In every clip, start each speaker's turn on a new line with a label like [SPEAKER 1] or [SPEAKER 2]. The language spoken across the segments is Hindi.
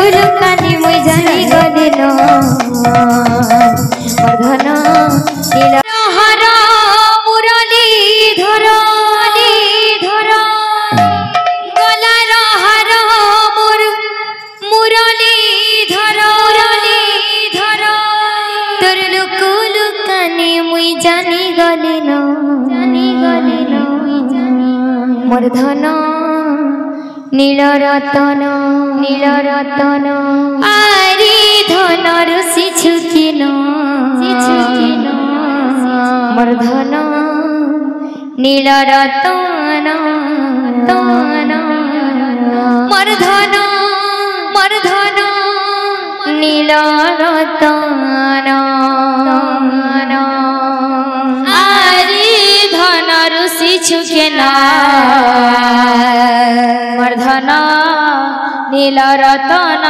[SPEAKER 1] कुलु कानी मुई जानी गली न मर्धन नील हर मुरली धर गलार हर मुरली धर तोर कुलु कानी मुई जानी गली न मर्धन नील रतन आरी धन ऋषि छुकिन मर्धन नील रतन मर्धन नील रतन आरी धन ऋषि छुकिन मर्धन नील रतन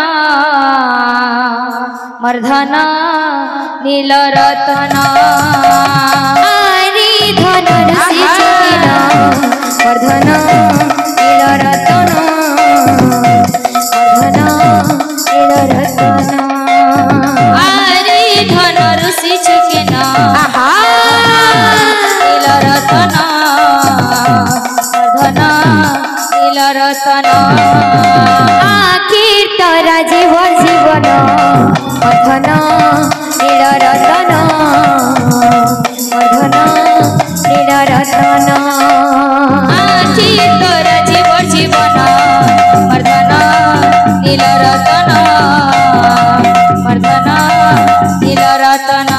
[SPEAKER 1] मर्धन नील रतन आरी धन ऋषि छुकिन मर्धन नील रतन मर्धन नील रतन आरी धन ऋषि छुकिन नील रतन मर्धन नील रतन आखिर तोरा जीवन मर्धन नील रतन मर्धन नील रतन आखिर तोरा जीवन मर्धन नील रतन मर्धन नील रतन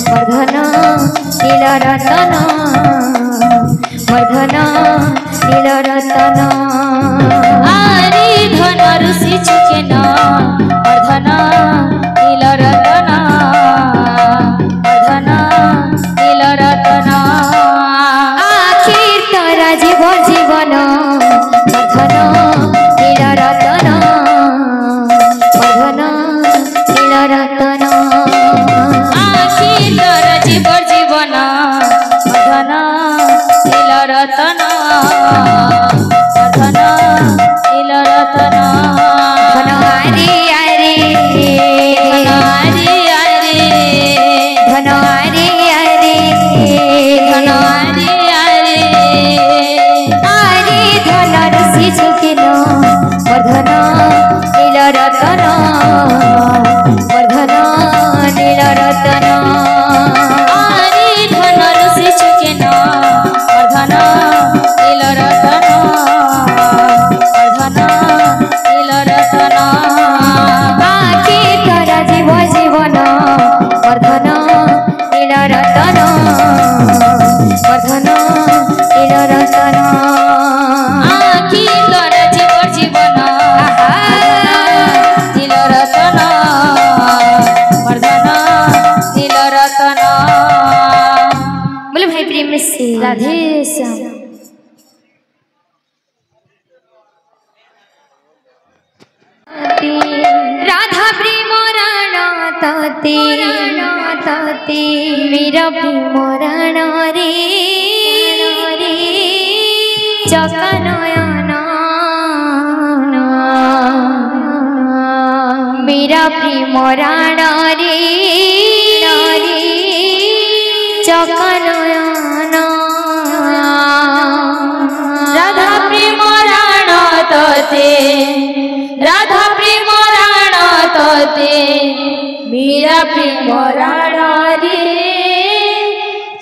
[SPEAKER 1] मर्धन नील रतन मर्धन नील रतन आरी धन ऋषि छुकिन मर्धन नील रतन मर्धन नील रतन आखिर तोरा जीवन मर्धन नील रतन मर्धन नील रतन जीवन मर्धन नील रतन मर्धन नील रतन धन हरि हरि धन हरि हरि धन हरि हरि धन हरि हरि हरि धन ऋषि छुकिन मर्धन नील रतन मर्धन नील रतन मर्धन नील रतन मर्धन नील रतन आखि तोरा जीवन मर्धन नील रतन मर्धन नील रतन आखि तोरा जीवन नील रतन मर्धन नील रतन बोले भाई प्रेम से राधे श्याम राधा प्रेम राणा ताते वीर प्रेम राणा रे चकनयन वीर प्रेम राणा रे चकनयन राधा प्रेम राणा तते राधा प्रेम राणा तते मीरा प्रेम राणा रे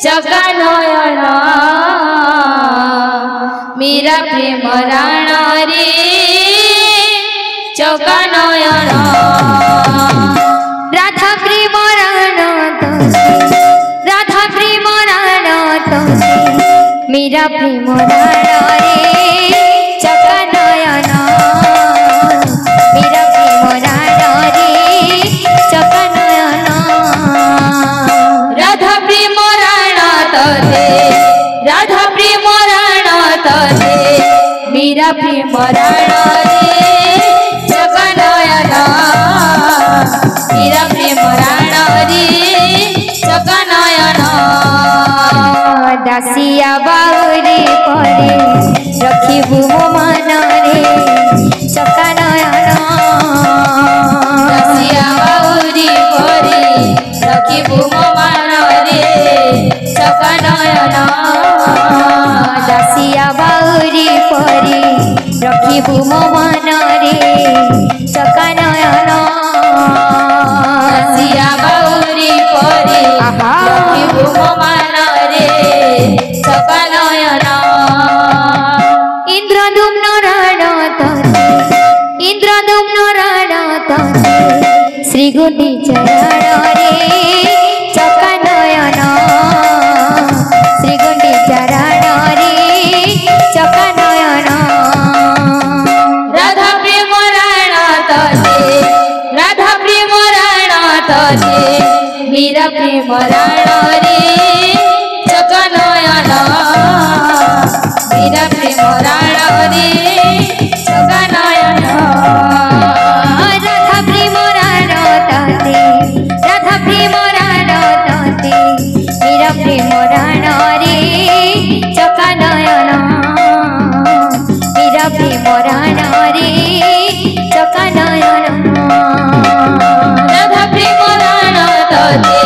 [SPEAKER 1] चकनयन मीरा प्रेम राणा रे चकनयन राधा प्रेम राणा तते राधा प्रेम राणा तते मीरा प्रेम राणा रे चकनयन मीरा प्रेम राणा रे चकनयन राधा प्रेम राणा तते राधा प्रेम राणा तते मीरा प्रेम राणा रे दासिया बाउरी परे रखिबु मो मन रे चका नयन
[SPEAKER 2] दासिया बाउरी परे रखिबु मो मन रे चका नयन
[SPEAKER 1] दासिया बाउरी परे रखिबु मो मन रे चका नयन
[SPEAKER 2] दासिया बाउरी परे रखिबु मो मन रे चका नयन
[SPEAKER 1] इंद्रदुम्न राण तते इंद्रदुम्न राण तते श्री गुंडीचा राण रे चका नयन श्री गुंडीचा राण रे चका नयन
[SPEAKER 2] राधा प्रेम राण तते राधा प्रेम राण तते मीरा प्रेम राण रे चका नयन मीरा प्रेम राण रे चका नयन
[SPEAKER 1] राधा प्रेम राण तते राधा प्रेम राण तते मीरा प्रेम राण रे चका नयन मीरा प्रेम राण रे चका नयन
[SPEAKER 2] राधा प्रेम राण तते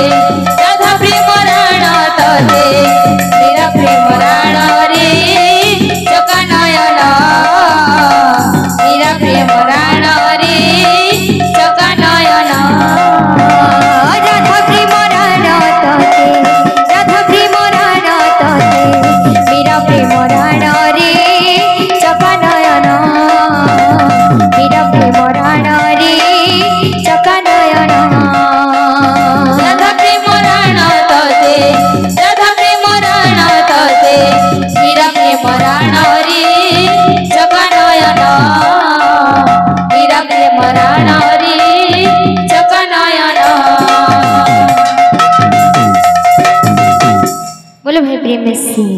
[SPEAKER 2] राधा प्रेम राण तते मीरा प्रेम राण रे चका नयन मीरा प्रेम राण रे चका नयन
[SPEAKER 1] राधा प्रेम राण तते राधा प्रेम राण तते मीरा प्रेम राण रे चका नयन मीरा प्रेम राण रे चका नयन
[SPEAKER 2] राधा प्रेम राण तते राधा प्रेम राण तते मीरा प्रेम राण रे चका नयन मीरा प्रेम राण रे चका नयन
[SPEAKER 1] बोलो भाई प्रेम में सी